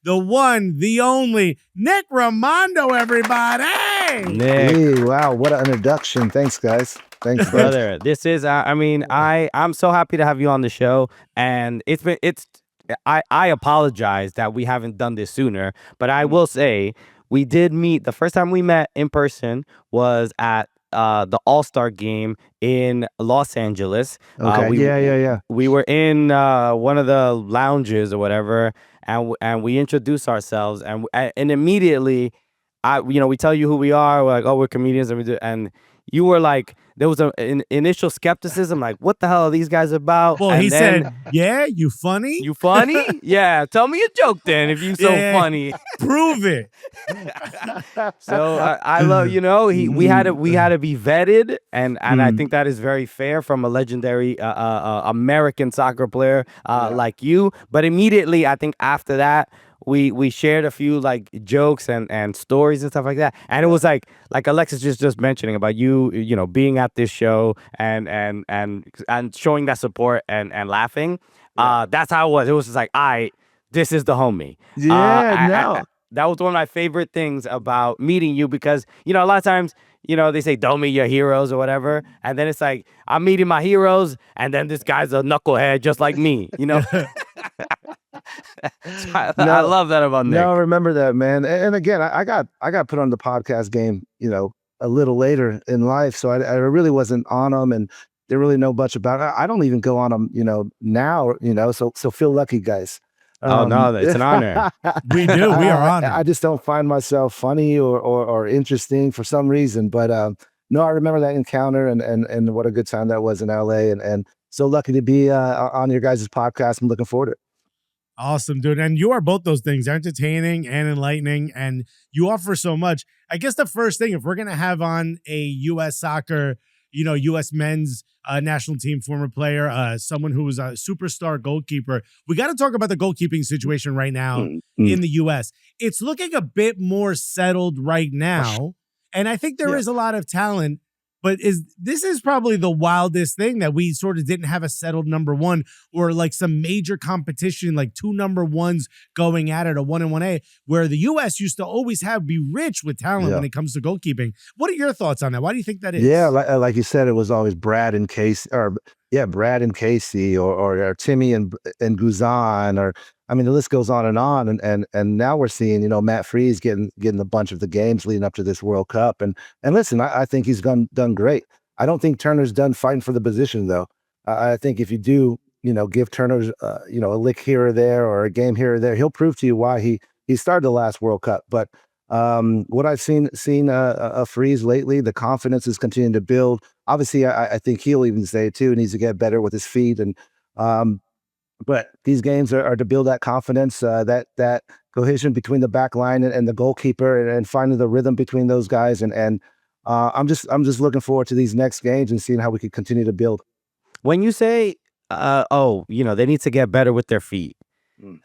the one, the only, Nick Rimando, everybody. Nick. Hey, wow, what an introduction. Thanks, guys. Thanks, brother. This is, I'm so happy to have you on the show. And I apologize that we haven't done this sooner, but I will say we did meet. The first time we met in person was at the All-Star game in Los Angeles. Okay. Yeah. We were in one of the lounges or whatever, and we introduced ourselves, and immediately, we tell you who we are. We're like, oh, we're comedians, and you were like, there was an initial skepticism, like, what the hell are these guys about? Well, and he then, said, yeah, you funny? you funny? Yeah, tell me a joke then if you so funny. Prove it. So I love, we had to be vetted, and I think that is very fair from a legendary American soccer player like you. But immediately, I think after that, we shared a few like jokes and stories and stuff like that, and it was like Alexis just mentioning about you being at this show and showing that support and laughing. That's how it was. It was just like, this is the homie. That was one of my favorite things about meeting you, because a lot of times they say don't meet your heroes or whatever, and then it's like I'm meeting my heroes, and then this guy's a knucklehead just like me. So I love that about Nick. No, I remember that, man. And again, I got put on the podcast game, a little later in life, so I really wasn't on them, and didn't really know much about it. I don't even go on them, now, so feel lucky, guys. Oh no, it's an honor. We do. We are honored. I just don't find myself funny or interesting for some reason, but no, I remember that encounter, and what a good time that was in LA, and so lucky to be on your guys' podcast. I'm looking forward to it. Awesome, dude. And you are both those things, entertaining and enlightening, and you offer so much. I guess the first thing, if we're going to have on a U.S. soccer, U.S. men's national team former player, someone who was a superstar goalkeeper, we got to talk about the goalkeeping situation right now in the U.S. It's looking a bit more settled right now, and I think there is a lot of talent. But this is probably the wildest thing, that we sort of didn't have a settled number one, or like some major competition, like two number ones going at it, a 1 and 1A, where the U.S. used to always be rich with talent when it comes to goalkeeping. What are your thoughts on that? Why do you think that is? Yeah, like you said, it was always Brad and Casey, or Timmy and Guzan, or I mean, the list goes on, and now we're seeing, Matt Freese getting a bunch of the games leading up to this World Cup, and listen, I think he's done great. I don't think Turner's done fighting for the position, though. I think if you do, give Turner, a lick here or there, or a game here or there, he'll prove to you why he started the last World Cup. But what I've seen a Freese lately, the confidence is continuing to build. Obviously, I think he'll even say it too. He needs to get better with his feet, and but these games are to build that confidence, that cohesion between the back line and the goalkeeper, and finding the rhythm between those guys. And I'm just looking forward to these next games and seeing how we can continue to build. When you say, they need to get better with their feet,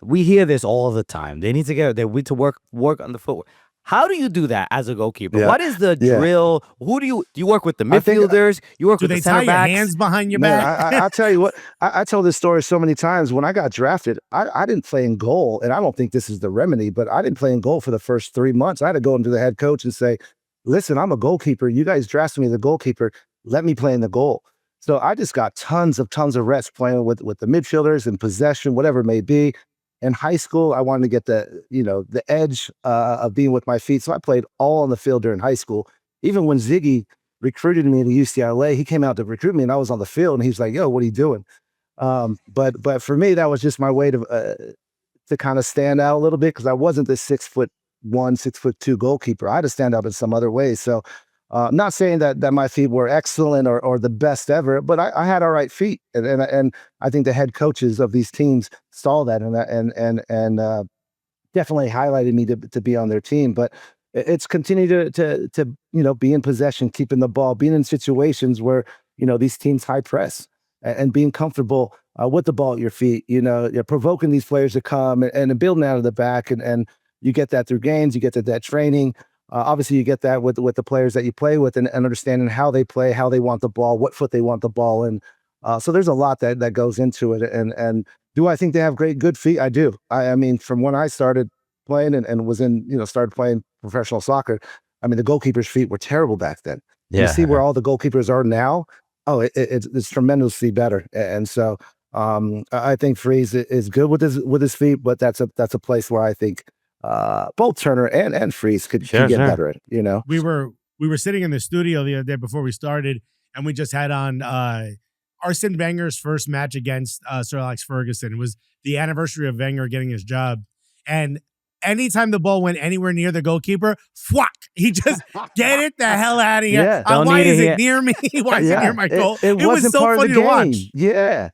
we hear this all the time. They need to work on the footwork. How do you do that as a goalkeeper? What is the drill? Who do you work with the midfielders? You work with the center backs? Do they tie your hands behind your back? I'll tell you what, I told this story so many times. When I got drafted, I didn't play in goal, and I don't think this is the remedy, but I didn't play in goal for the first 3 months. I had to go into the head coach and say, listen, I'm a goalkeeper. You guys drafted me as a goalkeeper. Let me play in the goal. So I just got tons of reps playing with the midfielders and possession, whatever it may be. In high school, I wanted to get the edge of being with my feet. So I played all on the field during high school. Even when Ziggy recruited me to UCLA, he came out to recruit me, and I was on the field, and he's like, yo, what are you doing? But for me, that was just my way to kind of stand out a little bit, because I wasn't this 6'1", 6'2" goalkeeper. I had to stand out in some other ways. So not saying that my feet were excellent or the best ever, but I had all right feet, and I think the head coaches of these teams saw that and definitely highlighted me to be on their team. But it's continued to be in possession, keeping the ball, being in situations where these teams high press, and being comfortable with the ball at your feet. You're provoking these players to come and building out of the back, and you get that through games, you get that training. Obviously, you get that with the players that you play with, and understanding how they play, how they want the ball, what foot they want the ball in. So there's a lot that goes into it. And do I think they have good feet? I do. I mean, from when I started, playing and was in, started playing professional soccer. I mean, the goalkeeper's feet were terrible back then. Yeah. You see where all the goalkeepers are now. Oh, it's tremendously better. And so I think Freeze is good with his feet, but that's a place where I think both Turner and Freeze could get better at. We were sitting in the studio the other day before we started, and we just had on Arsene Wenger's first match against Sir Alex Ferguson. It was the anniversary of Wenger getting his job, and anytime the ball went anywhere near the goalkeeper, he just get it the hell out of here. Yeah. Why is it near me? Why is it near my goal? It was so funny to watch. Yeah,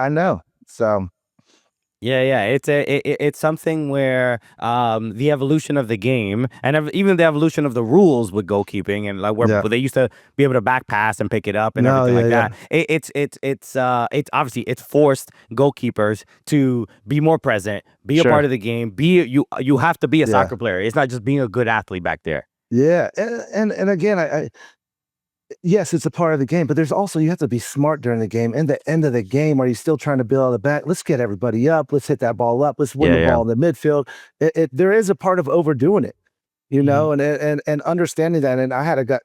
I know. So. Yeah. It's something where the evolution of the game and even the evolution of the rules with goalkeeping and like where they used to be able to back pass and pick it up and everything like that. It's obviously it's forced goalkeepers to be more present, be a part of the game. You have to be a soccer player. It's not just being a good athlete back there. Yeah, and again, yes, it's a part of the game, but there's also, you have to be smart during the game. And the end of the game, are you still trying to build on the back? Let's get everybody up. Let's hit that ball up. Let's win the ball in the midfield. There is a part of overdoing it, and understanding that. And I had a guy,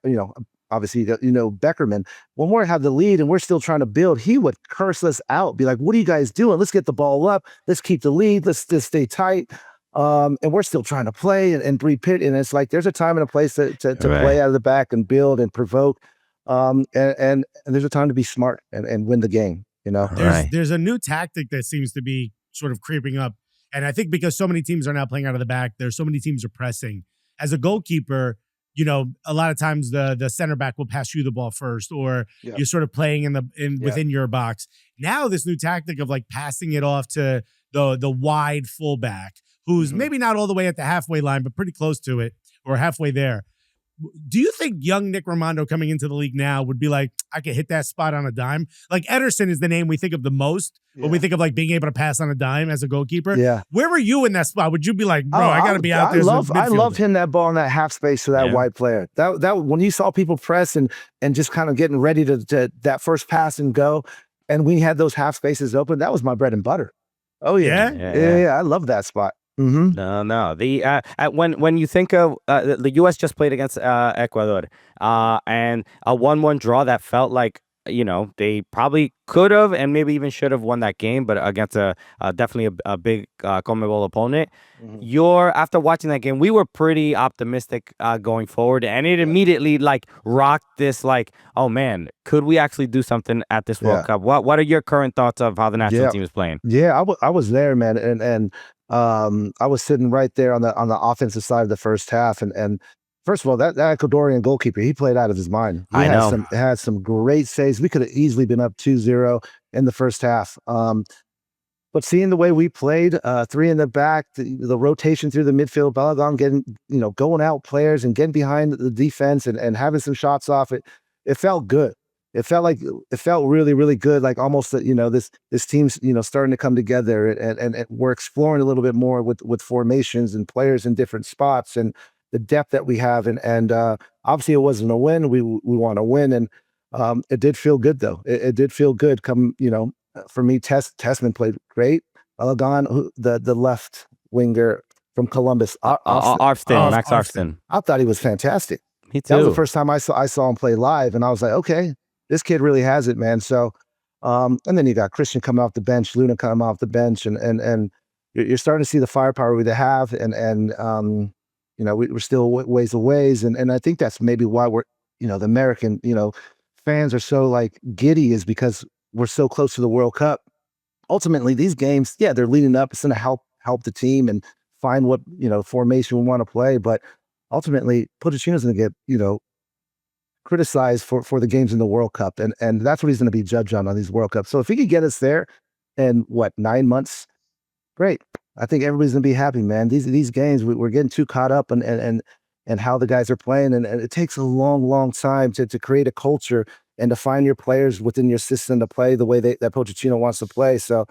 obviously, Beckerman, when we have the lead and we're still trying to build, he would curse us out, be like, what are you guys doing? Let's get the ball up. Let's keep the lead. Let's just stay tight. And we're still trying to play and repeat. And it's like, there's a time and a place to play out of the back and build and provoke. And there's a time to be smart and win the game, There's a new tactic that seems to be sort of creeping up. And I think because so many teams are now playing out of the back, there's so many teams are pressing. As a goalkeeper, a lot of times the center back will pass you the ball first, or you're sort of playing within your box. Now this new tactic of like passing it off to the wide fullback, who's maybe not all the way at the halfway line, but pretty close to it or halfway there. Do you think young Nick Rimando coming into the league now would be like, I could hit that spot on a dime? Like Ederson is the name we think of the most when we think of like being able to pass on a dime as a goalkeeper. Yeah. Where were you in that spot? Would you be like, bro, I got to be out there? I love hitting that ball in that half space to that wide player. That when you saw people press and just kind of getting ready to that first pass and go, and we had those half spaces open, that was my bread and butter. Oh yeah. I love that spot. No. The when you think of the U.S. just played against Ecuador, and a 1-1 draw that felt like they probably could have and maybe even should have won that game, but against definitely a big CONMEBOL opponent. After watching that game, we were pretty optimistic going forward, and it immediately like rocked this like, oh man, could we actually do something at this World Cup? What are your current thoughts of how the national team is playing? Yeah, I was there, man, and I was sitting right there on the offensive side of the first half, and first of all, that Ecuadorian goalkeeper, he played out of his mind. He had some great saves. We could have easily been up 2-0 in the first half. But seeing the way we played, 3 in the back, the rotation through the midfield, Balogun getting, going out players and getting behind the defense and having some shots off it, it felt good. It felt really, really good. Like almost that, this team's, starting to come together and we're exploring a little bit more with formations and players in different spots and the depth that we have. And obviously it wasn't a win. We want to win. And it did feel good though. It did feel good for me. Tessman played great. Balogun, the left winger from Columbus, Max Arfsten. I thought he was fantastic. Me too. That was the first time I saw him play live, and I was like, okay, this kid really has it, man. So, and then you got Christian coming off the bench, Luna coming off the bench, and you're starting to see the firepower we have, and we're still ways away, and I think that's maybe why we're, the American, fans are so like giddy, is because we're so close to the World Cup. Ultimately, these games, they're leading up. It's going to help the team and find what formation we want to play, but ultimately, Pochettino's going to get criticized for the games in the World Cup, and that's what he's going to be judged on these World Cups. So if he could get us there in 9 months, great. I think everybody's going to be happy, man. These games, we're getting too caught up and how the guys are playing, and it takes a long time to create a culture and to find your players within your system to play the way that Pochettino wants to play. So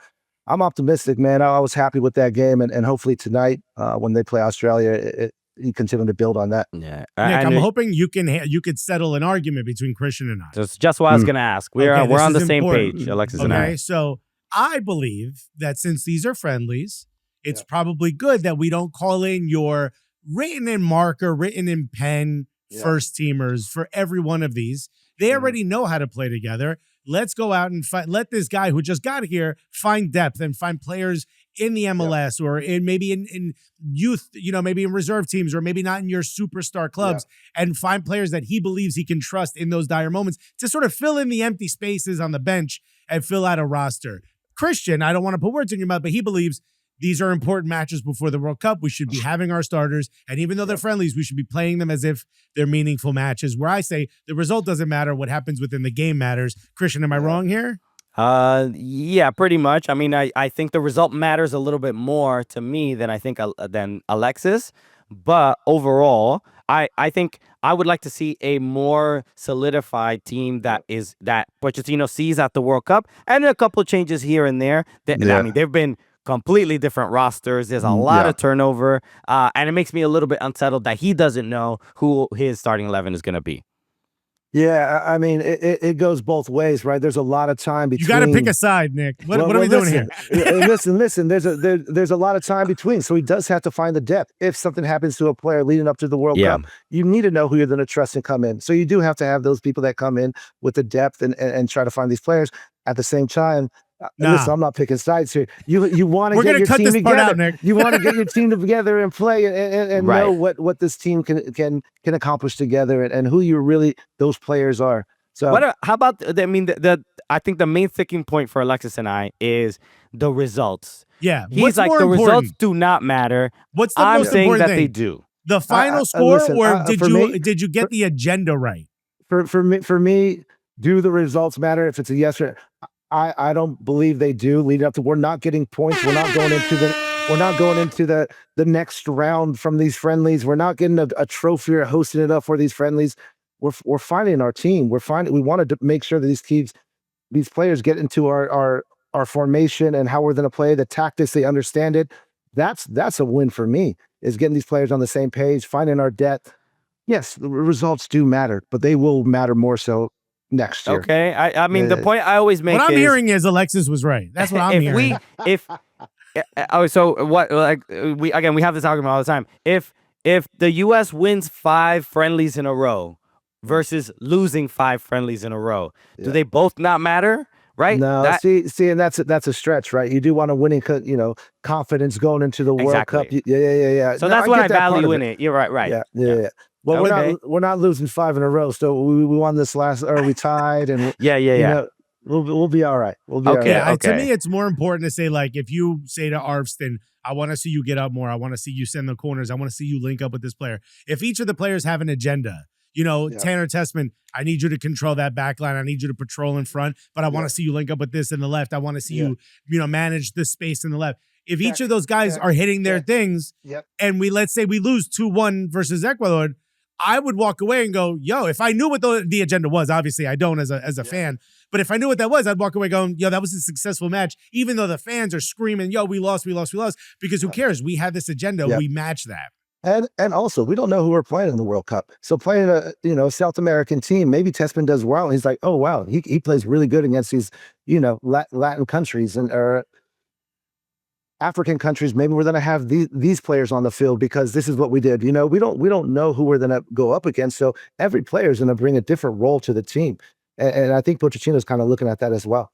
I'm optimistic, man. I was happy with that game, and hopefully tonight when they play Australia, you continue to build on that. Yeah, Nick, I'm hoping you could settle an argument between Christian and I. That's just what I was going to ask. We're on the same page, Alexis and I. Okay, so I believe that since these are friendlies, it's probably good that we don't call in your written in marker, written in pen first teamers for every one of these. They already know how to play together. Let's go out and let this guy who just got here find depth and find players in the MLS or maybe in youth, maybe in reserve teams or maybe not in your superstar clubs, and find players that he believes he can trust in those dire moments to sort of fill in the empty spaces on the bench and fill out a roster. Christian, I don't want to put words in your mouth, but he believes these are important matches before the World Cup. We should be having our starters, and even though they're friendlies, we should be playing them as if they're meaningful matches, where I say the result doesn't matter, what happens within the game matters. Christian, am I wrong here? Yeah, pretty much. I mean, I think the result matters a little bit more to me than than Alexis, but overall, I think I would like to see a more solidified team that Pochettino sees at the World Cup, and a couple of changes here and there. I mean, they've been completely different rosters. There's a lot of turnover, and it makes me a little bit unsettled that he doesn't know who his starting 11 is going to be. Yeah, I mean, it goes both ways, right? There's a lot of time between. You got to pick a side, Nick. What are we doing here? Listen. There's a lot of time between, so he does have to find the depth. If something happens to a player leading up to the World Cup, you need to know who you're going to trust and come in. So you do have to have those people that come in with the depth and try to find these players. At the same time, listen, I'm not picking sides here. You want to get your team together. Out, Nick. You want to get your team together and play and know what this team can accomplish together and who those players are. So how about I mean I think the main sticking point for Alexis and I is the results. Yeah, he's like the results do not matter. What's the I'm most saying important that thing? they do. The final score, listen, or did you get the agenda right? For me, do the results matter? If it's a yes or I don't believe they do. Leading up to, we're not getting points. We're not going into the next round from these friendlies. We're not getting a trophy or hosting it up for these friendlies. We're finding our team. We wanted to make sure that these players get into our formation and how we're going to play the tactics. They understand it. That's a win for me. Is getting these players on the same page, finding our depth. Yes, the results do matter, but they will matter more so next year. Okay, I mean the point I always make. What I'm hearing is Alexis was right. That's what I'm hearing. So what? Like we have this argument all the time. If the U.S. wins 5 friendlies in a row versus losing 5 friendlies in a row, do they both not matter? Right? No, see, and that's a stretch, right? You do want a winning, confidence going into the World Cup. Yeah. So that's what I value in it. You're right. Yeah. Well, we're not losing 5 in a row. So we won this last, or we tied, and we'll be all right. We'll be all right. To me, it's more important to say, like, if you say to Arvston, I want to see you get up more. I want to see you send the corners. I want to see you link up with this player. If each of the players have an agenda, Tanner Tessman, I need you to control that back line. I need you to patrol in front, but I want to see you link up with this in the left. I want to see you, manage the space in the left. If each of those guys are hitting their things, and let's say we lose 2-1 versus Ecuador, I would walk away and go, yo, if I knew what the agenda was, obviously I don't as a fan, but if I knew what that was, I'd walk away going, yo, that was a successful match, even though the fans are screaming, yo, we lost, because who cares? We had this agenda. We match that. And also, we don't know who we're playing in the World Cup. So playing a South American team, maybe Tessman does well, and he's like, oh, wow, he plays really good against these, Latin countries or African countries. Maybe we're going to have these players on the field because this is what we did. We don't know who we're going to go up against. So every player is going to bring a different role to the team. And I think Pochettino's kind of looking at that as well.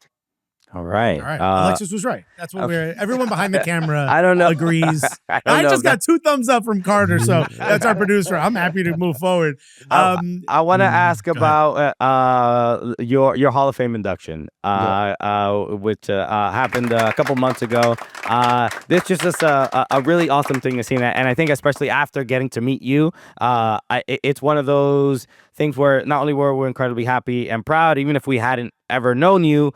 All right. Alexis was right. That's what everyone behind the camera I don't know. Agrees. I just got 2 thumbs up from Carter, so that's our producer. I'm happy to move forward. I want to ask about your Hall of Fame induction, which happened a couple months ago. This is just a really awesome thing to see, and I think especially after getting to meet you, it's one of those things where not only were we incredibly happy and proud, even if we hadn't ever known you,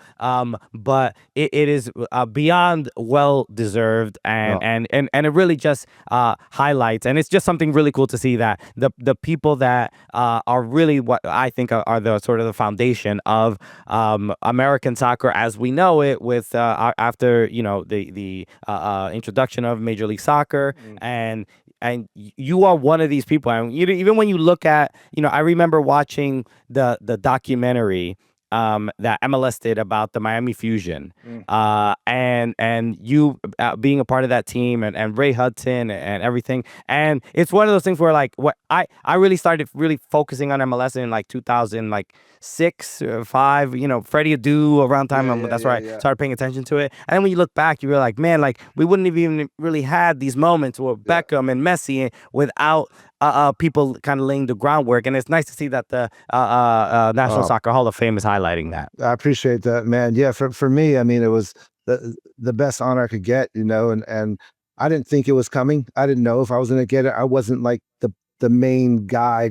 but it is beyond well deserved, and it really just highlights, and it's just something really cool to see that the people that are really what I think are the sort of the foundation of American soccer as we know it, with after the introduction of Major League Soccer, and you are one of these people. And even when you look at, I remember watching the documentary that MLS did about the Miami Fusion, and you being a part of that team, and Ray Hudson and everything. And it's one of those things where like what I really started really focusing on MLS in like 2006 or 5. You know, Freddie Adu around time. That's where I started paying attention to it. And then when you look back, you realize, like, man, like we wouldn't have even really had these moments with Beckham and Messi without people kind of laying the groundwork. And it's nice to see that the National Soccer Hall of Fame is highlighting that. I appreciate that, man. Yeah, for me, I mean, it was the best honor I could get, you know, and I didn't think it was coming. I didn't know if I was going to get it. I wasn't like the main guy.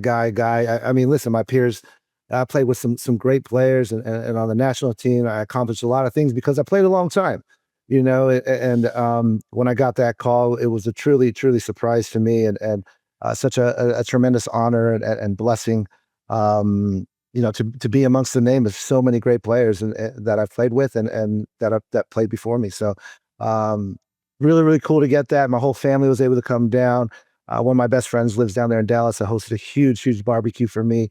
I mean, listen, my peers, I played with some great players, and on the national team, I accomplished a lot of things because I played a long time, you know. And when I got that call, it was a truly surprise to me, and such a tremendous honor and blessing, you know, to be amongst the name of so many great players and that I've played with and that played before me. So really cool to get that. My whole family was able to come down. One of my best friends lives down there in Dallas. I hosted a huge barbecue for me.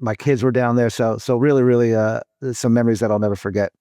My kids were down there, so really some memories that I'll never forget.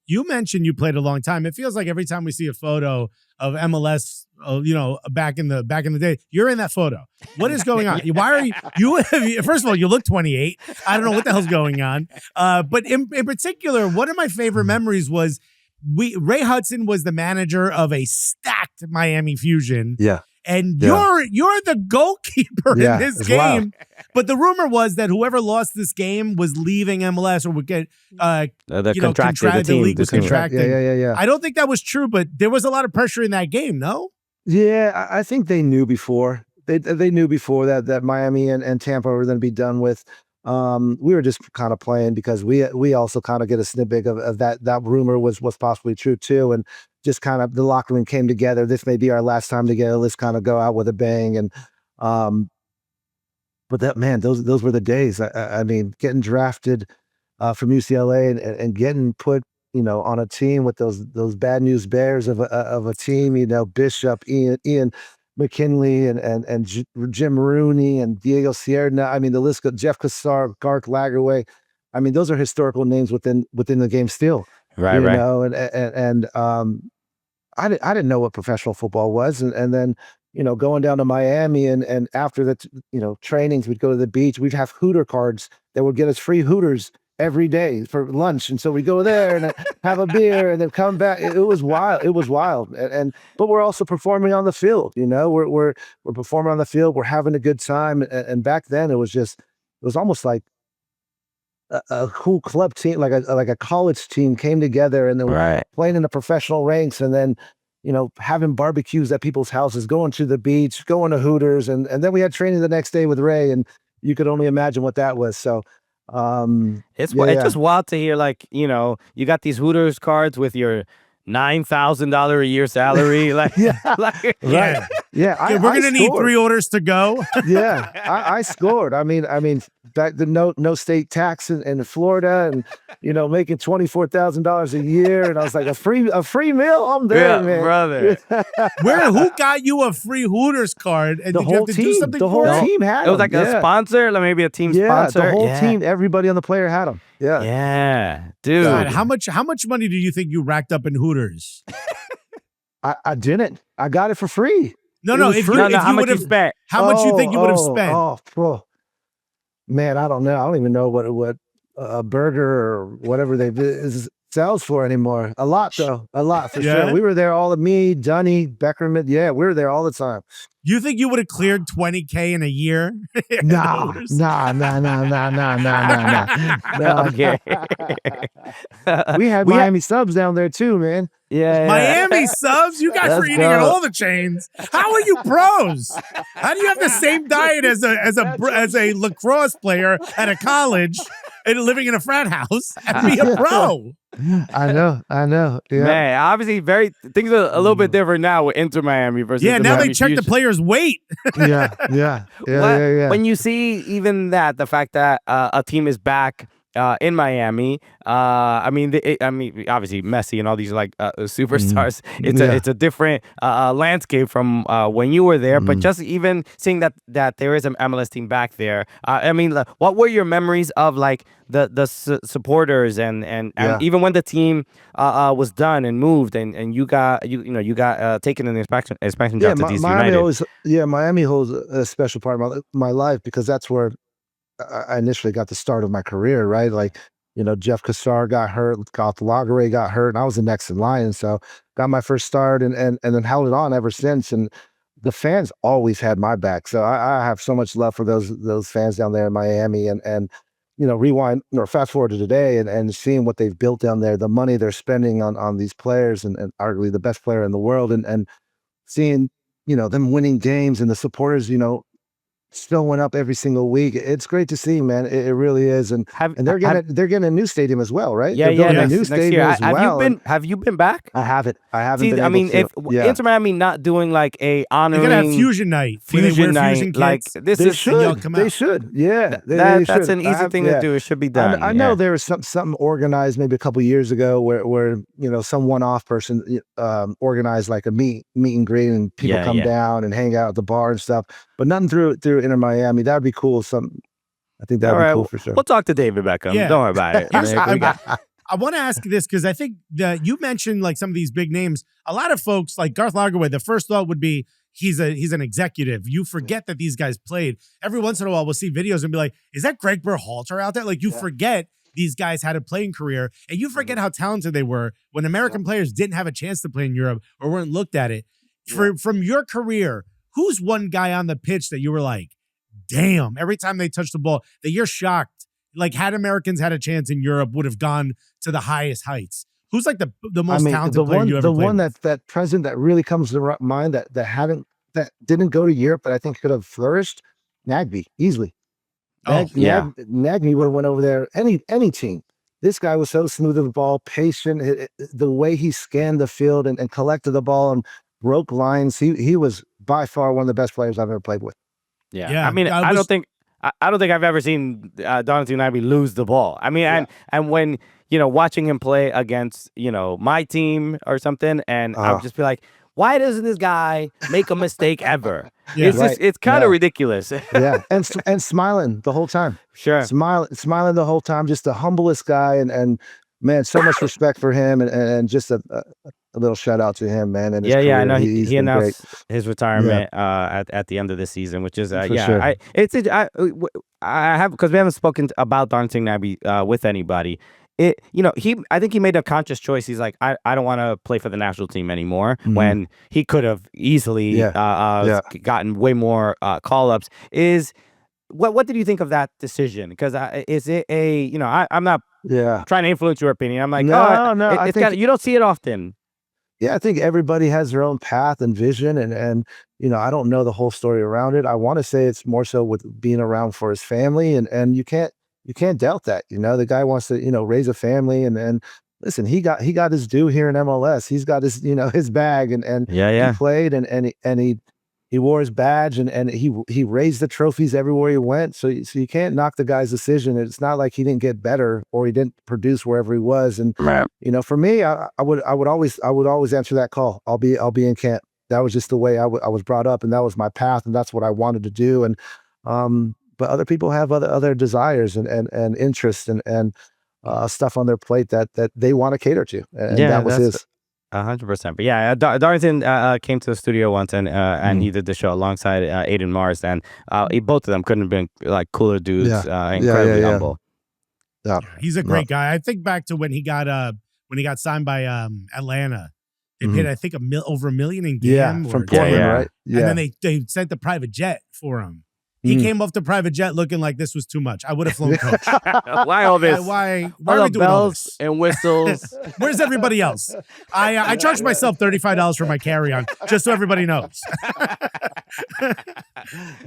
You mentioned you played a long time. It feels like every time we see a photo of MLS, you know, back in the day, you're in that photo. What is going on? Why are you? First of all, you look 28. I don't know what the hell's going on. But in particular, one of my favorite memories was Ray Hudson was the manager of a stacked Miami Fusion. Yeah. And you're the goalkeeper in this game. Wild. But the rumor was that whoever lost this game was leaving MLS or would get the league was contracting. Yeah. I don't think that was true, but there was a lot of pressure in that game, no? Yeah, I think they knew before. They knew before that Miami and Tampa were going to be done with. We were just kind of playing because we also kind of get a snippet of that rumor was possibly true too, and just kind of the locker room came together. This may be our last time together. Let's kind of go out with a bang. And but that, man, those were the days. I mean, getting drafted from UCLA and getting put, you know, on a team with those bad news bears of a team. You know, Bishop, Ian McKinley, and Jim Rooney and Diego Sierra. I mean, the list goes. Jeff Cassar, Garth Lagerway. I mean, those are historical names within the game still. Right. You know, and I didn't know what professional football was, and then, you know, going down to Miami and after the trainings, we'd go to the beach. We'd have Hooter cards that would get us free Hooters every day for lunch, and so we go there and have a beer and then come back. It was wild. It was wild, but we're also performing on the field. You know, we're performing on the field. We're having a good time, and back then it was almost like a cool club team, like a college team came together and they were playing in the professional ranks, and then, you know, having barbecues at people's houses, going to the beach, going to Hooters, and then we had training the next day with Ray, and you could only imagine what that was. So it's just wild to hear, like, you know, you got these Hooters cards with your $9,000 a year salary, like right. We're gonna need 3 orders to go. I scored. I mean, back the no state tax in Florida, and, you know, making $24,000 a year, and I was like, a free meal. I'm there, man, brother. Who got you a free Hooters card? And the whole team. The whole team had them. It was like a sponsor, like maybe a team sponsor. The whole team. Everybody on the player had them. Yeah, dude. God, how much money do you think you racked up in Hooters? I didn't. I got it for free. No. How much you spent? How much you think you would have spent? Man, I don't know. I don't even know what a burger or whatever sells for anymore. A lot, though. A lot, for sure. We were there me, Dunny, Beckerman. Yeah, we were there all the time. You think you would have cleared $20K in a year? No. Okay. We had Miami subs down there too, man. Yeah. Miami subs? You guys were eating at all the chains. How are you pros? How do you have the same diet as a lacrosse player at a college and living in a frat house and be a pro? I know. Yeah. Man, obviously things are a little bit different now with Inter Miami versus now Miami they check Fusion. the players' weight. Yeah. When you see even the fact that a team is back in Miami. I mean, obviously Messi and all these like superstars. It's a different landscape from when you were there. But just even seeing that there is an MLS team back there. I mean, what were your memories of like the supporters and even when the team was done and moved and you got taken in the expansion draft to DC United? Miami holds a special part of my life because that's where I initially got the start of my career, right? Like, Jeff Cassar got hurt, Goth Lagerwey got hurt, and I was the next in line. So got my first start and then held it on ever since. And the fans always had my back. So I have so much love for those fans down there in Miami and rewind or fast forward to today and seeing what they've built down there, the money they're spending on these players and arguably the best player in the world and seeing, them winning games and the supporters, still went up every single week. It's great to see, man. It really is. And they're getting a new stadium as well, right? Yeah, they're building a new next stadium year. as well. Have you been back? I haven't. See, been I able mean, to. if Inter Miami not doing like a honoring, They're gonna have fusion night. Where they wear fusion like kits. this They is should. They should. Yeah, they that's should. an easy thing to do. It should be done. I know there was something organized maybe a couple years ago where some one-off person organized like a meet and greet and people come down and hang out at the bar and stuff. But nothing through Inter Miami. That would be cool. I think that would be cool for sure. We'll talk to David Beckham. Yeah. Don't worry about it. I want to ask this because I think that you mentioned like some of these big names. A lot of folks like Garth Lagerwey, the first thought would be he's an executive. You forget that these guys played. Every once in a while, we'll see videos and be like, is that Greg Berhalter out there? Like you forget these guys had a playing career and you forget how talented they were when American players didn't have a chance to play in Europe or weren't looked at it. From your career, who's one guy on the pitch that you were like, damn, every time they touch the ball, that you're shocked? Like, had Americans had a chance in Europe, would have gone to the highest heights. Who's like the most talented player you ever played? The one that present that really comes to mind that didn't go to Europe, but I think could have flourished, Nagby, easily. Nagby would have went over there, any team. This guy was so smooth with the ball, patient. The way he scanned the field and collected the ball and broke lines. He was by far one of the best players I've ever played with. Yeah. I mean, I don't think I've ever seen Donaldson Nagby lose the ball. I mean, and when watching him play against my team or something, and I would just be like, why doesn't this guy make a mistake ever? It's kind of ridiculous. And smiling the whole time. Sure, smiling the whole time. Just the humblest guy, and man, so much respect for him, and just a little shout out to him, man. And I know he announced his retirement at the end of the season, which is sure. I have, because we haven't spoken about Donaldson Nagby with anybody. I think he made a conscious choice. He's like, I don't want to play for the national team anymore, when he could have easily gotten way more call-ups. What did you think of that decision? Because is it I'm not trying to influence your opinion. I'm like, no, you don't see it often. Yeah, I think everybody has their own path and vision, and I don't know the whole story around it. I want to say it's more so with being around for his family, and you can't doubt that. The guy wants to raise a family, and listen, he got his due here in MLS. He's got his his bag, and he played, and he wore his badge, and he raised the trophies everywhere he went. So you can't knock the guy's decision. It's not like he didn't get better or he didn't produce wherever he was. And for me, I would always answer that call. I'll be in camp. That was just the way I was brought up, and that was my path, and that's what I wanted to do. And but other people have other desires and interests and stuff on their plate that they want to cater to. And that was his. 100%. But yeah, Darlington came to the studio once and he did the show alongside Aiden Mars, and both of them couldn't have been like cooler dudes. Incredibly humble. Yeah. He's a great guy. I think back to when he got signed by Atlanta. They paid I think over $1 million in GAM from Portland, right? Yeah. And then they sent the private jet for him. He came off the private jet looking like this was too much. I would have flown coach. Why all this? Why all are we the doing all bells this? and whistles? Where's everybody else? I charged myself $35 for my carry-on, just so everybody knows.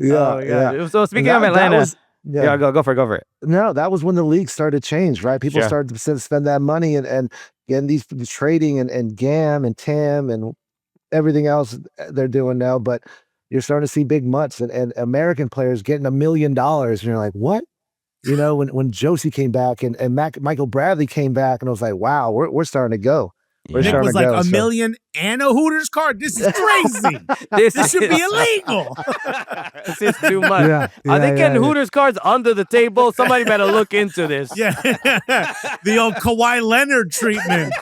So speaking of Atlanta, go for it. No, that was when the league started to change, right? People started to spend that money and getting these trading and GAM and TAM and everything else they're doing now, but you're starting to see big mutts and American players getting $1 million. And you're like, what? You know, when Josie came back and Michael Bradley came back, and I was like, wow, we're starting to go. We're Nick starting was to like go, a million and a Hooters card. This is crazy. this should be illegal. This is too much. Are they getting Hooters cards under the table? Somebody better look into this. Yeah, the old Kawhi Leonard treatment.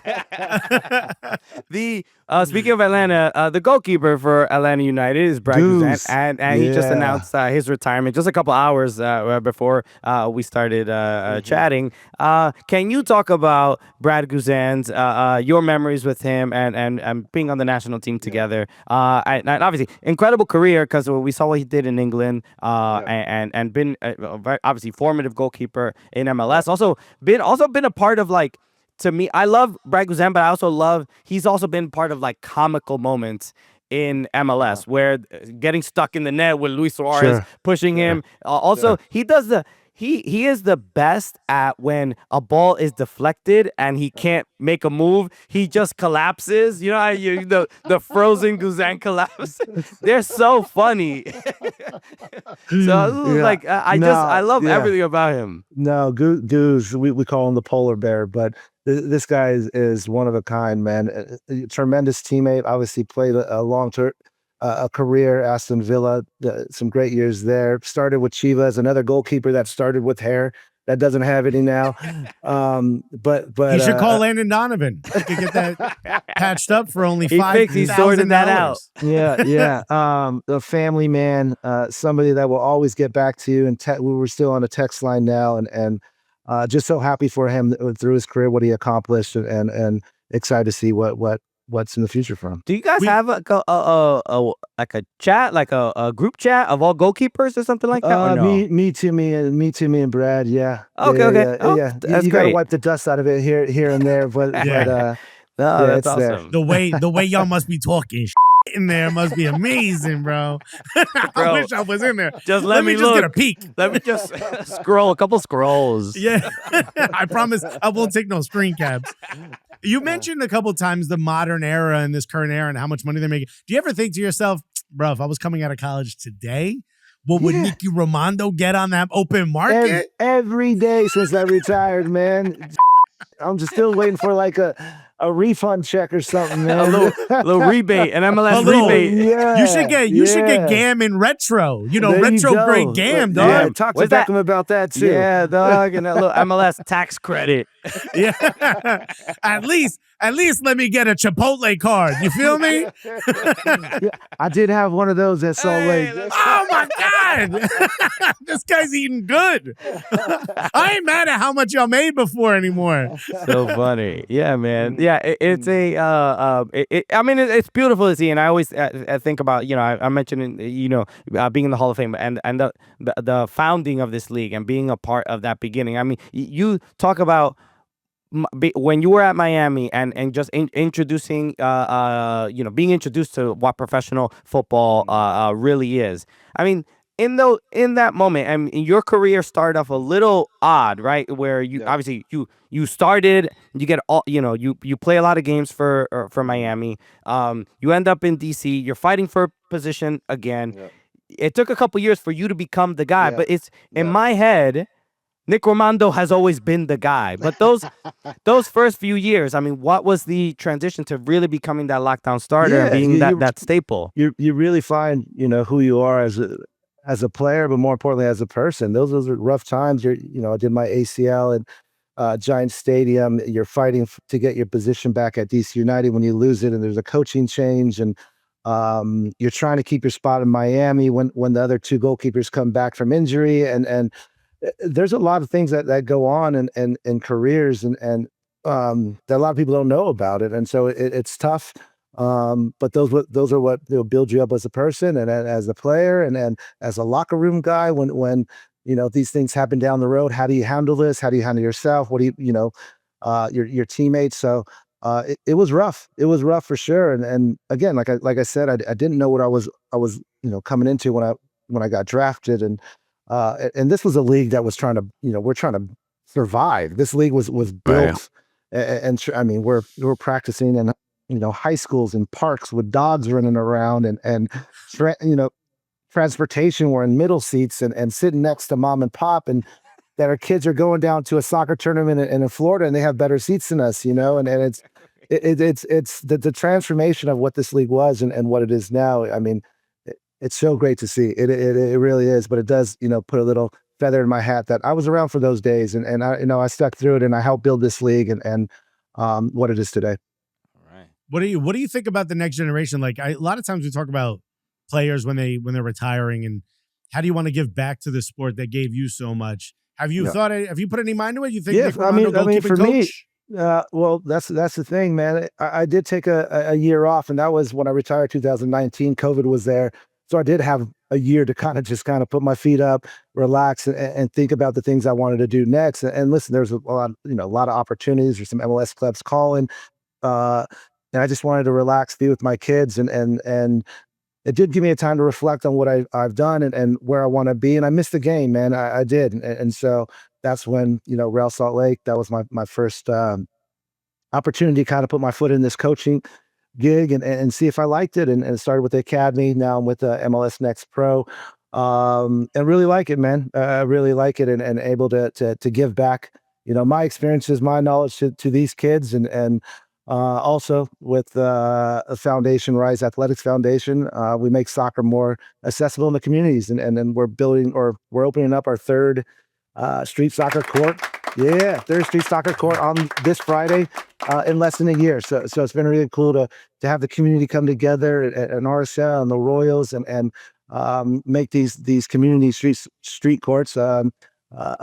Speaking of Atlanta, the goalkeeper for Atlanta United is Brad Guzan, and he just announced his retirement just a couple hours before we started chatting. Can you talk about Brad Guzan's your memories with him and being on the national team together? And obviously, incredible career because we saw what he did in England, and been obviously formative goalkeeper in MLS. Also been a part of like. To me, I love Brad Guzan, but I also love he's also been part of like comical moments in MLS where getting stuck in the net with Luis Suarez pushing him. He does he is the best at when a ball is deflected and he can't make a move. He just collapses. You know how the frozen Guzan collapse? They're so funny. I love everything about him. No, Goose, we call him the polar bear, but this guy is one of a kind, man. A tremendous teammate. Obviously played a long-term career, Aston Villa, some great years there. Started with Chivas, another goalkeeper that started with hair that doesn't have any now. But you should call Landon Donovan. You could get that patched up for only $5,000. He sorted that out. A family man, somebody that will always get back to you. And we were still on a text line now, and just so happy for him through his career, what he accomplished, and excited to see what's in the future for him. Do you guys have like a chat, like a group chat of all goalkeepers or something like that? Or no? Me too, me and Brad. Yeah. Okay. You gotta wipe the dust out of it here and there, but that's awesome. There. The way y'all must be talking in there must be amazing, bro. I wish I was in there. Just let me just get a peek. Let me just scroll a couple scrolls. Yeah. I promise I won't take no screen caps. You mentioned a couple times the modern era and this current era and how much money they're making. Do you ever think to yourself, bro, if I was coming out of college today, what would Nick Rimando get on that open market? Every day since I retired, man. I'm just still waiting for like a refund check or something, man. a little rebate, an MLS rebate. Yeah, you should get GAM in retro. Retrograde GAM, dog. Yeah, talk to Beckham about that too. Yeah, dog, and that little MLS tax credit. Yeah. At least let me get a Chipotle card. You feel me? I did have one of those at Salt Lake. Oh my God. This guy's eating good. I ain't mad at how much y'all made before anymore. So funny. Yeah, man. Yeah, it's it's beautiful to see, and I always think about, I mentioned, being in the Hall of Fame and the founding of this league and being a part of that beginning. I mean, you talk about when you were at Miami and just introducing, being introduced to what professional football really is. I mean, in that moment, I mean, your career started off a little odd, right? Where you obviously you started, you get all, you play a lot of games for Miami. You end up in DC. You're fighting for a position again. Yeah. It took a couple years for you to become the guy, but it's in my head. Nick Rimando has always been the guy, but those first few years, I mean, what was the transition to really becoming that lockdown starter and being that staple? You really find who you are as a player, but more importantly as a person. Those are rough times. I did my ACL at Giant Stadium. You're fighting to get your position back at DC United when you lose it, and there's a coaching change, and you're trying to keep your spot in Miami when the other two goalkeepers come back from injury, and there's a lot of things that go on in careers and that a lot of people don't know about it. And so it's tough. But those are what build you up as a person and as a player and as a locker room guy when these things happen down the road. How do you handle this? How do you handle yourself? What do your teammates? So it was rough. It was rough for sure. And again, like I said, I didn't know what I was coming into when I got drafted, and this was a league that was trying to, we're trying to survive. This league was built, and I mean, we're practicing in, high schools and parks with dogs running around, and transportation. We're in middle seats and sitting next to mom and pop, and that our kids are going down to a soccer tournament in Florida and they have better seats than us, you know, and it's the transformation of what this league was and what it is now. I mean, it's so great to see. It really is, but it does, you know, put a little feather in my hat that I was around for those days, and I, you know, I stuck through it and I helped build this league and what it is today. Right. What do you think about the next generation? Like a lot of times we talk about players when they're retiring, and how do you want to give back to the sport that gave you so much? Have you have you put any mind to it? You think Yeah, Nick Rimando, I mean, for coach? me, well, that's the thing, man. I did take a year off, and that was when I retired 2019. COVID was there. So I did have a year to kind of put my feet up, relax, and think about the things I wanted to do next. And listen, there's a lot, you know, a lot of opportunities. There's some MLS clubs calling, and I just wanted to relax, be with my kids, and it did give me a time to reflect on what I've done and where I want to be. And I missed the game, man. I did, and so that's when, you know, Real Salt Lake. That was my first opportunity to kind of put my foot in this coaching gig and see if I liked it, and started with the academy. Now I'm with the MLS Next Pro, and really like it, man. I really like it, and able to give back, you know, my experiences, my knowledge to these kids, and also with a foundation, Rise Athletics Foundation, we make soccer more accessible in the communities, and then we're opening up our third street soccer court. Yeah, third street soccer court on this Friday in less than a year. So it's been really cool to have the community come together at RSL and the Royals and make these community street courts a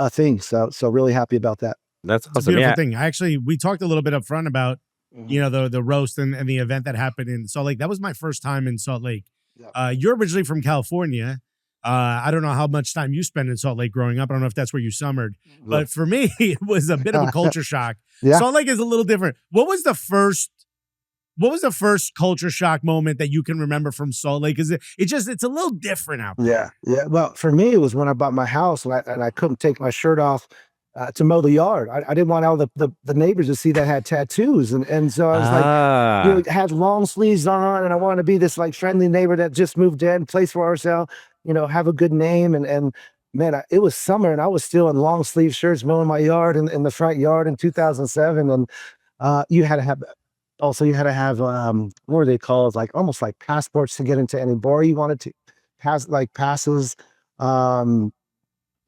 thing. So really happy about that. That's It's a awesome. beautiful Yeah. thing. We talked a little bit up front about you know the roast and the event that happened in Salt Lake. That was my first time in Salt Lake. Yeah. You're originally from California. I don't know how much time you spent in Salt Lake growing up. I don't know if that's where you summered, but for me, it was a bit of a culture shock. Yeah. Salt Lake is a little different. What was the first culture shock moment that you can remember from Salt Lake? Because it's a little different out there. Yeah. Well, for me, it was when I bought my house and I couldn't take my shirt off to mow the yard. I didn't want all the neighbors to see that I had tattoos, and so I was like, you know, had long sleeves on, and I wanted to be this like friendly neighbor that just moved in, plays for ourselves, you know, have a good name, and man, it was summer, and I was still in long sleeve shirts mowing my yard in the front yard in 2007, and you had to have. Also, you had to have what were they called? Like almost like passports to get into any bar you wanted to, passes.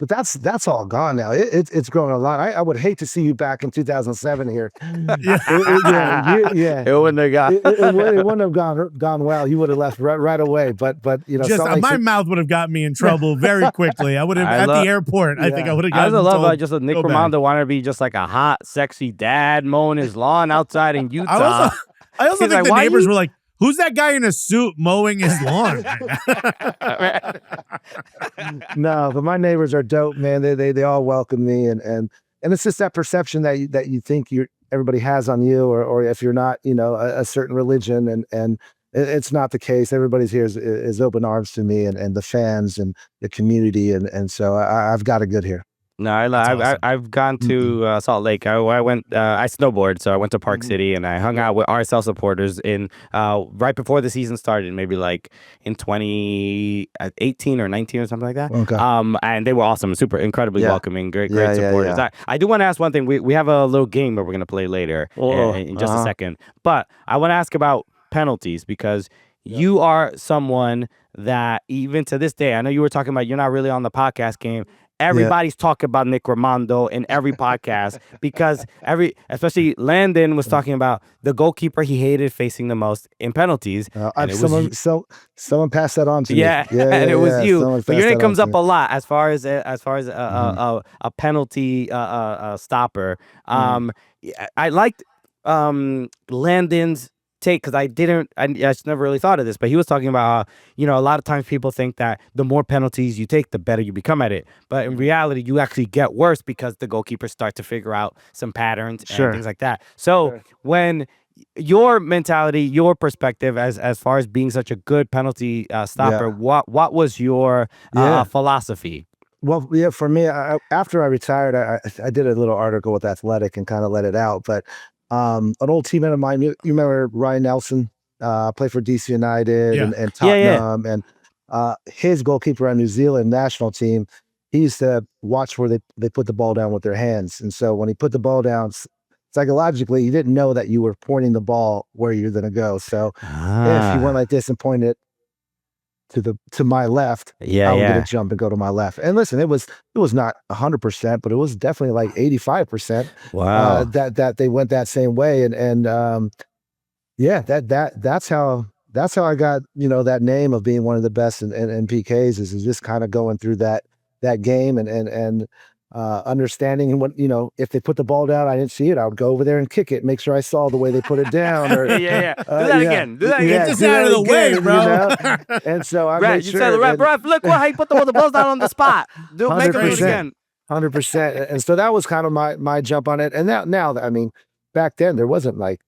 But that's all gone now. It's grown a lot. I would hate to see you back in 2007 here. It wouldn't have gone. It wouldn't have gone well. You would have left right away. But you know, Just my mouth would have gotten me in trouble very quickly. I would have at the airport. I think I would have. I also love just Nick Rimando wanted to be just like a hot, sexy dad mowing his lawn outside in Utah. I also think like, the why neighbors you- were like, "Who's that guy in a suit mowing his lawn?" No, but my neighbors are dope, man. They all welcome me, and it's just that perception that you think everybody has on you, or if you're not, you know, a certain religion, and it's not the case. Everybody's here is open arms to me and the fans and the community, and so I've got it good here. No, awesome. I've gone to Salt Lake. I went. I snowboard, so I went to Park City, and I hung out with RSL supporters in right before the season started, maybe like in 2018 or 19 or something like that. Okay. And they were awesome, super incredibly welcoming, great supporters. Yeah. I do want to ask one thing. We have a little game that we're gonna play later in just a second, but I want to ask about penalties because you are someone that even to this day, I know you were talking about you're not really on the podcast game. Everybody's talking about Nick Rimando in every podcast because especially Landon was talking about the goalkeeper he hated facing the most in penalties. Someone passed that on to me. Yeah, and it was you. But your name comes up me. a lot as far as a penalty stopper. I liked Landon's take because I just never really thought of this, but he was talking about how, you know, a lot of times people think that the more penalties you take, the better you become at it. But in reality, you actually get worse because the goalkeepers start to figure out some patterns and things like that. So when your mentality, your perspective as far as being such a good penalty stopper, what was your philosophy? Well, yeah, for me, after I retired, I did a little article with Athletic and kind of let it out, but an old teammate of mine, you remember Ryan Nelson, played for DC United and Tottenham, and his goalkeeper on New Zealand national team, he used to watch where they put the ball down with their hands. And so when he put the ball down, psychologically, you didn't know that you were pointing the ball where you're going to go. So if you went like this and pointed to my left, I would get a jump and go to my left. And listen, it was not 100%, but it was definitely like 85%. Wow. That they went that same way. And that's how I got, that name of being one of the best in PKs is just kind of going through that game and understanding what, if they put the ball down, I didn't see it, I would go over there and kick it, make sure I saw the way they put it down. Or, Do that again. Get this out of the way, bro. And so I made made you sure. Tell the ref, look how you put the balls down on the spot. Make him do it again. 100%. And so that was kind of my jump on it. And now, I mean, back then there wasn't like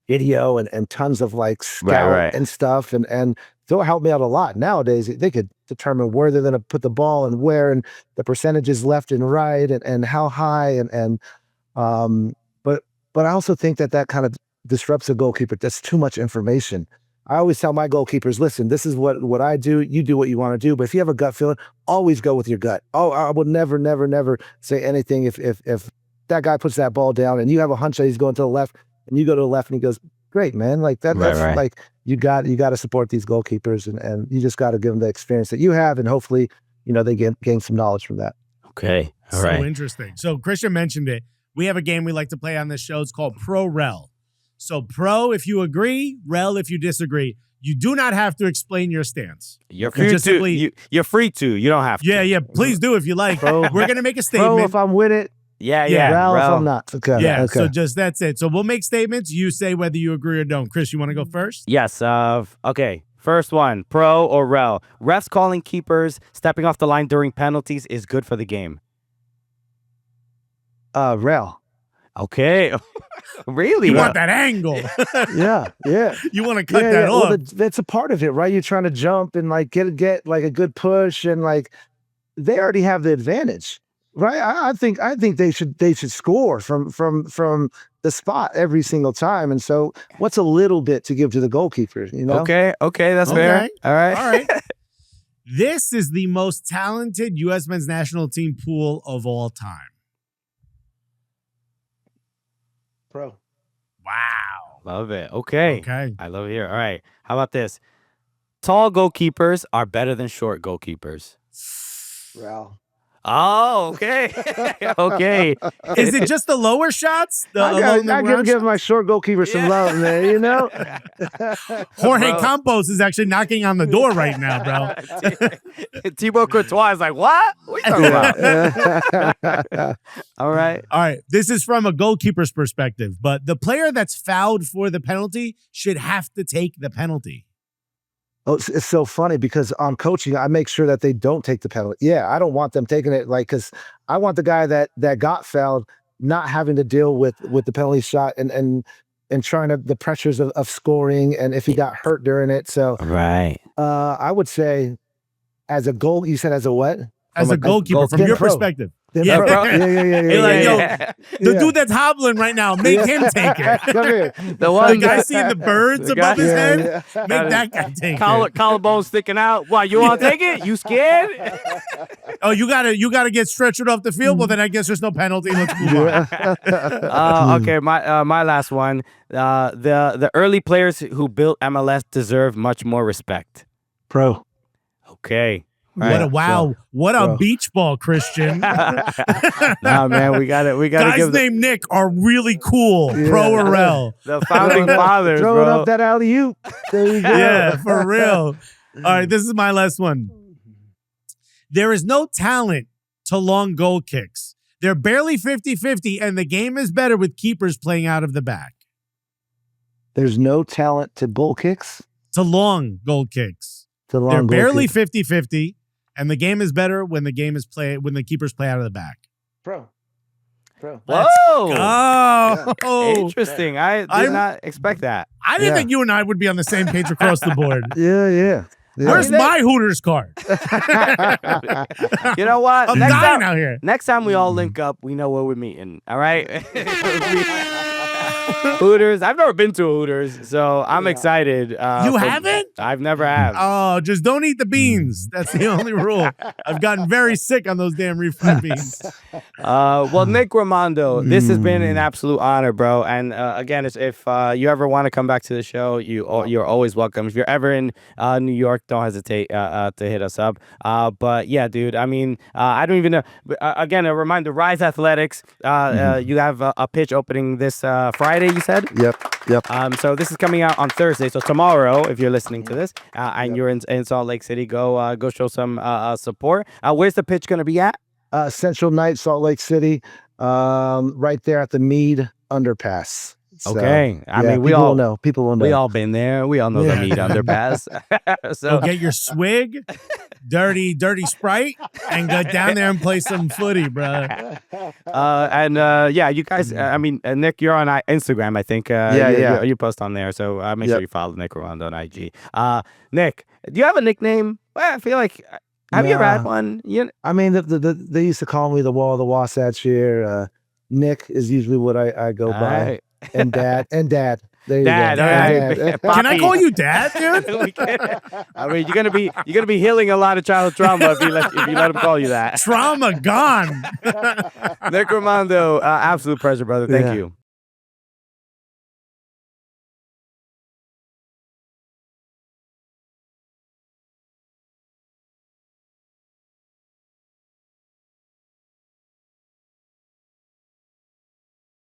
video and tons of like scout and stuff. And so it helped me out a lot. Nowadays, they could determine where they're going to put the ball and where, and the percentages left and right, and how high, but I also think that kind of disrupts a goalkeeper. That's too much information. I always tell my goalkeepers, listen, this is what I do. You do what you want to do, but if you have a gut feeling, always go with your gut. Oh, I would never say anything if that guy puts that ball down and you have a hunch that he's going to the left, and you go to the left and he goes, great, man. Like that's like you got to support these goalkeepers, and you just got to give them the experience that you have, and hopefully, they gain some knowledge from that. Okay. All right. So interesting. So Christian mentioned it. We have a game we like to play on this show. It's called Pro Rel. So pro if you agree, rel if you disagree. You do not have to explain your stance. You're free to. You're free to. You don't have to. Yeah. Please do if you like. We're gonna make a statement. Pro if I'm with it. Yeah. Rel if I'm not. Okay. Yeah. Okay. So just that's it. So we'll make statements. You say whether you agree or don't. Chris, you want to go first? Yes. Okay. First one, pro or rel. Refs calling keepers stepping off the line during penalties is good for the game. Rel. Okay. Really? You want that angle? Yeah. You want to cut that off? Well, that's a part of it, right? You're trying to jump and like get like a good push, and like they already have the advantage. Right, I think they should score from the spot every single time, and so what's a little bit to give to the goalkeeper? Okay, that's fair. All right. This is the most talented U.S. men's national team pool of all time. Pro. Wow. Love it. Okay. Okay. I love it here. All right. How about this? Tall goalkeepers are better than short goalkeepers. Rel. Oh, okay. Okay. Is it just the lower shots? I gotta give my short goalkeeper some love, man. Jorge Campos is actually knocking on the door right now, bro. Thibaut Courtois is like, what? What are you talking about? All right. This is from a goalkeeper's perspective, but the player that's fouled for the penalty should have to take the penalty. Oh, it's so funny because on coaching, I make sure that they don't take the penalty. Yeah, I don't want them taking it, like, because I want the guy that got fouled not having to deal with the penalty shot and trying to the pressures of scoring, and if he got hurt during it. So I would say as a goal, you said as a what? As a goalkeeper, from your perspective. Yeah, bro. The dude that's hobbling right now, make him take it. Come here. The guy seeing the birds above his head, make that guy take it. Collarbone sticking out. Why, you want to take it? You scared? Oh, you gotta get stretched off the field. Well, then I guess there's no penalty. Let's move on. Okay, my last one. The early players who built MLS deserve much more respect. Pro. Okay. What a beach ball, Christian. Nah, man, we got it. Guys named Nick are really cool. Yeah. Pro or rel. The founding fathers, throwing bro. up that alley-oop. There you go. Yeah, for real. All right, this is my last one. There is no talent to long goal kicks. They're barely 50-50, and the game is better with keepers playing out of the back. There's no talent to goal kicks? To long goal kicks. They're barely 50-50. And the game is better when the keepers play out of the back. Pro. Whoa! Oh, interesting. I did not expect that. I didn't think you and I would be on the same page across the board. Yeah. Where's my Hooters card? You know what? I'm dying out here. Next time we all link up, we know where we're meeting. All right. Hooters. I've never been to a Hooters, so I'm excited. You haven't? I've never have. Oh, just don't eat the beans. That's the only rule. I've gotten very sick on those damn refried beans. Well, Nick Rimando, this has been an absolute honor, bro. And again, if you ever want to come back to the show, you're always welcome. If you're ever in New York, don't hesitate to hit us up. But yeah, dude, I mean, I don't even know. Again, a reminder, Rise Athletics, you have a pitch opening this Friday, you said? Yep. So this is coming out on Thursday. So tomorrow, if you're listening to this and you're in Salt Lake City, go show some support. Where's the pitch going to be at? Central Night, Salt Lake City, right there at the Mead underpass. So, Okay. I mean, people will know. People will know. We all been there. We all know the Mead underpass. So Go get your swig, dirty Sprite, and go down there and play some footy, bro. Yeah, you guys. I mean, Nick, you're on Instagram, I think. You post on there, so make sure you follow Nick Rimando on IG. Nick, do you have a nickname? Well, I feel like. Have you ever had one? I mean, they used to call me the Wall of the Wasatch here. Nick is usually what I go by. Right. And Dad. There you Dad, go. all right. Dad. Can I call you Dad, dude? I mean, you're gonna be healing a lot of childhood trauma if you let him call you that. Trauma gone. Nick Rimando, absolute pleasure, brother. Thank you.